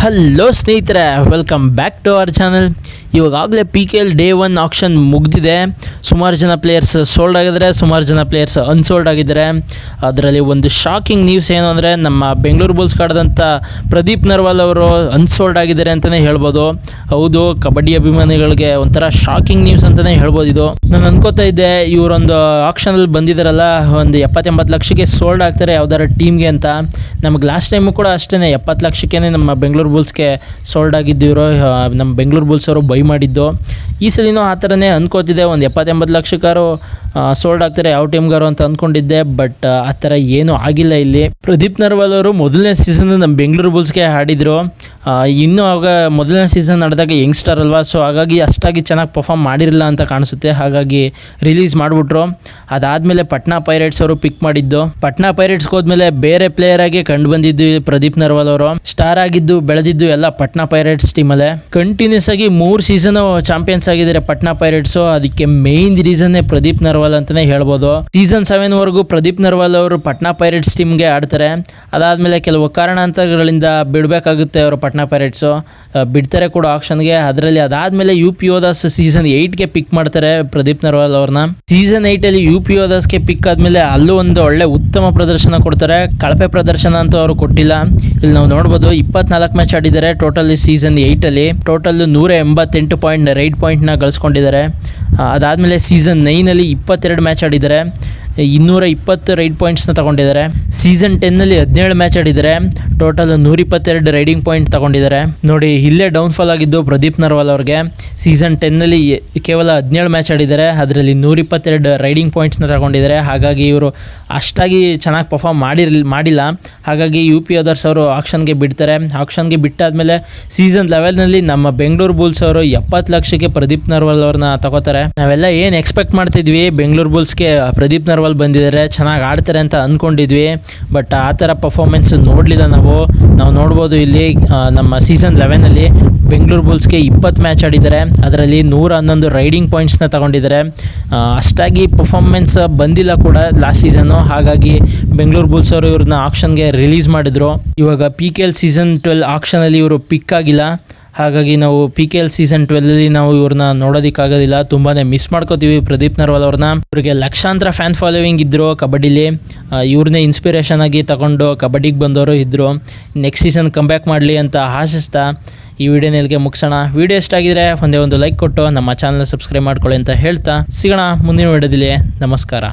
Hello ಸ್ನೇಹಿತರೆ, welcome back to our channel. ಇವಾಗಲೇ PKL day 1 auction ಮುಗಿದಿದೆ. ಸುಮಾರು ಜನ ಪ್ಲೇಯರ್ಸ್ ಸೋಲ್ಡ್ ಆಗಿದ್ದಾರೆ, ಸುಮಾರು ಜನ ಪ್ಲೇಯರ್ಸ್ ಅನ್ಸೋಲ್ಡ್ ಆಗಿದ್ದಾರೆ. ಅದರಲ್ಲಿ ಒಂದು ಶಾಕಿಂಗ್ ನ್ಯೂಸ್ ಏನು ಅಂದರೆ, ನಮ್ಮ ಬೆಂಗಳೂರು ಬುಲ್ಸ್ ಕಾಡ್ದಂಥ ಪ್ರದೀಪ್ ನರ್ವಾಲ್ ಅವರು ಅನ್ಸೋಲ್ಡ್ ಆಗಿದ್ದಾರೆ ಅಂತಲೇ ಹೇಳ್ಬೋದು. ಹೌದು, ಕಬಡ್ಡಿ ಅಭಿಮಾನಿಗಳಿಗೆ ಒಂಥರ ಶಾಕಿಂಗ್ ನ್ಯೂಸ್ ಅಂತಲೇ ಹೇಳ್ಬೋದು ಇದು. ನಾನು ಅನ್ಕೋತಾ ಇದ್ದೆ, ಇವರೊಂದು ಆಕ್ಷನಲ್ಲಿ ಬಂದಿದ್ದಾರಲ್ಲ, ಒಂದು 70-80 ಲಕ್ಷಕ್ಕೆ ಸೋಲ್ಡ್ ಆಗ್ತಾರೆ ಯಾವ್ದಾರ ಟೀಮ್ಗೆ ಅಂತ. ನಮಗೆ ಲಾಸ್ಟ್ ಟೈಮು ಕೂಡ ಅಷ್ಟೇ 70 ಲಕ್ಷಕ್ಕೇ ನಮ್ಮ ಬೆಂಗಳೂರು ಬುಲ್ಸ್ಗೆ ಸೋಲ್ಡ್ ಆಗಿದ್ದು ಇವರು. ನಮ್ಮ ಬೆಂಗಳೂರು ಬುಲ್ಸ್ ಅವರು ಬೈ ಮಾಡಿದ್ದು. ಈ ಸಲಿನೂ ಆ ಥರನೇ ಅಂದ್ಕೋತಿದ್ದೆ, ಒಂದು 70-80 ಲಕ್ಷಕ್ಕಾರು ಸೋಲ್ಡ್ ಆಗ್ತಾರೆ ಯಾವ ಟೀಮ್ಗಾರು ಅಂತ ಅಂದ್ಕೊಂಡಿದ್ದೆ. ಬಟ್ ಆ ಥರ ಏನೂ ಆಗಿಲ್ಲ ಇಲ್ಲಿ. ಪ್ರದೀಪ್ ನರ್ವಾಲ್ ಅವರು ಮೊದಲನೇ ಸೀಸನ್ ನಮ್ಮ ಬೆಂಗಳೂರು ಬುಲ್ಸ್ಗೆ ಆಡಿದರು. ಇನ್ನೂ ಆವಾಗ ಮೊದಲನೇ ಸೀಸನ್ ನಡೆದಾಗ ಯಂಗ್ಸ್ಟರ್ ಅಲ್ವಾ, ಸೊ ಹಾಗಾಗಿ ಅಷ್ಟಾಗಿ ಚೆನ್ನಾಗಿ ಪರ್ಫಾರ್ಮ್ ಮಾಡಿರಲಿಲ್ಲ ಅಂತ ಕಾಣಿಸುತ್ತೆ. ಹಾಗಾಗಿ ರಿಲೀಸ್ ಮಾಡಿಬಿಟ್ರು. ಅದಾದಮೇಲೆ ಪಟ್ನಾ ಪೈರೇಟ್ಸ್ ಅವರು ಪಿಕ್ ಮಾಡಿದ್ದು. ಪಟ್ನಾ ಪೈರೇಟ್ಸ್ಗೆ ಹೋದ್ಮೇಲೆ ಬೇರೆ ಪ್ಲೇಯರ್ ಆಗಿ ಕಂಡು ಬಂದಿದ್ದು ಪ್ರದೀಪ್ ನರ್ವಾಲ್ ಅವರು. ಸ್ಟಾರ್ ಆಗಿದ್ದು ಬೆಳೆದಿದ್ದು ಎಲ್ಲ ಪಟ್ನಾ ಪೈರೇಟ್ಸ್ ಟೀಮಲ್ಲೇ. ಕಂಟಿನ್ಯೂಸ್ ಆಗಿ 3 ಸೀಸನ್ ಚಾಂಪಿಯನ್ಸ್ ಆಗಿದ್ದಾರೆ ಪಟ್ನಾ ಪೈರೇಟ್ಸು. ಅದಕ್ಕೆ ಮೇನ್ ರೀಸನ್ನೇ ಪ್ರದೀಪ್ ನರ್ವಾಲ್ ಅಂತಲೇ ಹೇಳ್ಬೋದು. ಸೀಸನ್ 7 ವರೆಗೂ ಪ್ರದೀಪ್ ನರ್ವಾಲ್ ಅವರು ಪಟ್ನಾ ಪೈರೇಟ್ಸ್ ಟೀಮ್ಗೆ ಆಡ್ತಾರೆ. ಅದಾದಮೇಲೆ ಕೆಲವು ಕಾರಣಾಂತರಗಳಿಂದ ಬಿಡಬೇಕಾಗುತ್ತೆ ಅವರು ಪಟ್ನಾ ಪೈರೇಟ್ಸು. ಬಿಡ್ತಾರೆ ಕೂಡ ಆಕ್ಷನ್ಗೆ. ಅದರಲ್ಲಿ ಅದಾದಮೇಲೆ UP ಯೋಧಾಸ್ ಸೀಸನ್ 8ಗೆ ಪಿಕ್ ಮಾಡ್ತಾರೆ ಪ್ರದೀಪ್ ನರ್ವಾಲ್ ಅವ್ರನ್ನ. ಸೀಸನ್ 8ಅಲ್ಲಿ UP ಯೋಧಾಸ್ಗೆ ಪಿಕ್ ಆದಮೇಲೆ ಅಲ್ಲೂ ಒಂದು ಒಳ್ಳೆ ಉತ್ತಮ ಪ್ರದರ್ಶನ ಕೊಡ್ತಾರೆ. ಕಳಪೆ ಪ್ರದರ್ಶನ ಅಂತೂ ಅವರು ಕೊಟ್ಟಿಲ್ಲ. ಇಲ್ಲಿ ನಾವು ನೋಡ್ಬೋದು, 24 ಮ್ಯಾಚ್ ಆಡಿದ್ದಾರೆ ಟೋಟಲ್ ಸೀಸನ್ 8ಅಲ್ಲಿ. ಟೋಟಲ್ 188 ಪಾಯಿಂಟ್ ರೈಡ್ ಪಾಯಿಂಟ್ನ ಗಳಿಸ್ಕೊಂಡಿದ್ದಾರೆ. ಅದಾದಮೇಲೆ ಸೀಸನ್ 9ಅಲ್ಲಿ 22 ಮ್ಯಾಚ್ ಆಡಿದ್ದಾರೆ, 220 ರೈಡ್ ಪಾಯಿಂಟ್ಸ್ನ ತಗೊಂಡಿದ್ದಾರೆ. ಸೀಸನ್ 10ನಲ್ಲಿ 17 ಮ್ಯಾಚ್ ಆಡಿದ್ದಾರೆ, ಟೋಟಲ್ 122 ರೈಡಿಂಗ್ ಪಾಯಿಂಟ್ ತಗೊಂಡಿದ್ದಾರೆ. ನೋಡಿ, ಇಲ್ಲೇ ಡೌನ್ಫಾಲ್ ಆಗಿದ್ದು ಪ್ರದೀಪ್ ನರ್ವಾಲ್ ಅವ್ರಿಗೆ. ಸೀಸನ್ 10ನಲ್ಲಿ ಕೇವಲ 17 ಮ್ಯಾಚ್ ಆಡಿದ್ದಾರೆ, ಅದರಲ್ಲಿ 122 ರೈಡಿಂಗ್ ಪಾಯಿಂಟ್ಸ್ನ ತಗೊಂಡಿದ್ದಾರೆ. ಹಾಗಾಗಿ ಇವರು ಅಷ್ಟಾಗಿ ಚೆನ್ನಾಗಿ ಪರ್ಫಾರ್ಮ್ ಮಾಡಿಲ್ಲ. ಹಾಗಾಗಿ UP ಯೋಧರ್ಸ್ ಅವರು ಆಕ್ಷನ್ಗೆ ಬಿಡ್ತಾರೆ. ಆಕ್ಷನ್ಗೆ ಬಿಟ್ಟಾದಮೇಲೆ ಸೀಸನ್ 11ನಲ್ಲಿ ನಮ್ಮ ಬೆಂಗಳೂರು ಬುಲ್ಸ್ ಅವರು 70 ಲಕ್ಷಕ್ಕೆ ಪ್ರದೀಪ್ ನರ್ವಾಲ್ ಅವ್ರನ್ನ ತಗೋತಾರೆ. ನಾವೆಲ್ಲ ಏನು ಎಕ್ಸ್ಪೆಕ್ಟ್ ಮಾಡ್ತಿದ್ವಿ, ಬೆಂಗಳೂರು ಬುಲ್ಸ್ಗೆ ಪ್ರದೀಪ್ ನರ್ವಾಲ್ ಬಂದಿದ್ದಾರೆ, ಚೆನ್ನಾಗಿ ಆಡ್ತಾರೆ ಅಂತ ಅಂದ್ಕೊಂಡಿದ್ವಿ. ಬಟ್ ಆ ಥರ ಪರ್ಫಾರ್ಮೆನ್ಸ್ ನೋಡಲಿಲ್ಲ ನಾವು ನೋಡ್ಬೋದು. ಇಲ್ಲಿ ನಮ್ಮ ಸೀಸನ್ 11ನಲ್ಲಿ ಬೆಂಗಳೂರು ಬುಲ್ಸ್ಗೆ 20 ಮ್ಯಾಚ್ ಆಡಿದ್ದಾರೆ, ಅದರಲ್ಲಿ 111 ರೈಡಿಂಗ್ ಪಾಯಿಂಟ್ಸ್ನ ತಗೊಂಡಿದ್ದಾರೆ. ಅಷ್ಟಾಗಿ ಪರ್ಫಾರ್ಮೆನ್ಸ್ ಬಂದಿಲ್ಲ ಕೂಡ ಲಾಸ್ಟ್ ಸೀಸನ್ನು. ಹಾಗಾಗಿ ಬೆಂಗಳೂರು ಬುಲ್ಸ್ ಅವರು ಇವ್ರನ್ನ ಆಕ್ಷನ್ಗೆ ರಿಲೀಸ್ ಮಾಡಿದ್ರು. ಇವಾಗ PKL ಸೀಸನ್ 12 ಆಕ್ಷನಲ್ಲಿ ಇವರು ಪಿಕ್ ಆಗಿಲ್ಲ. ಹಾಗಾಗಿ ನಾವು PKL ಸೀಸನ್ 12ಅಲ್ಲಿ ನಾವು ಇವ್ರನ್ನ ನೋಡೋದಕ್ಕಾಗೋದಿಲ್ಲ. ತುಂಬಾ ಮಿಸ್ ಮಾಡ್ಕೋತೀವಿ ಪ್ರದೀಪ್ ನರ್ವಾಲ್ ಅವ್ರನ್ನ. ಇವ್ರಿಗೆ ಲಕ್ಷಾಂತರ ಫ್ಯಾನ್ ಫಾಲೋವಿಂಗ್ ಇದ್ದರು ಕಬಡ್ಡಿಲಿ. ಇವ್ರನ್ನೇ ಇನ್ಸ್ಪಿರೇಷನ್ ಆಗಿ ತಗೊಂಡು ಕಬಡ್ಡಿಗೆ ಬಂದವರು ಇದ್ದರು. ನೆಕ್ಸ್ಟ್ ಸೀಸನ್ ಕಂಬ್ಯಾಕ್ ಮಾಡಲಿ ಅಂತ ಆಶಿಸ್ತಾ ಈ ವಿಡಿಯೋನ ಇಲ್ಲಿಗೆ ಮುಗಿಸೋಣ. ವಿಡಿಯೋ ಇಷ್ಟ ಆಗಿದ್ರೆ ಒಂದೇ ಒಂದು ಲೈಕ್ ಕೊಟ್ಟು ನಮ್ಮ ಚಾನಲ್ನ ಸಬ್ಸ್ಕ್ರೈಬ್ ಮಾಡ್ಕೊಳ್ಳಿ ಅಂತ ಹೇಳ್ತಾ ಸಿಗೋಣ ಮುಂದಿನ ವಿಡಿಯೋದಲ್ಲಿ. ನಮಸ್ಕಾರ.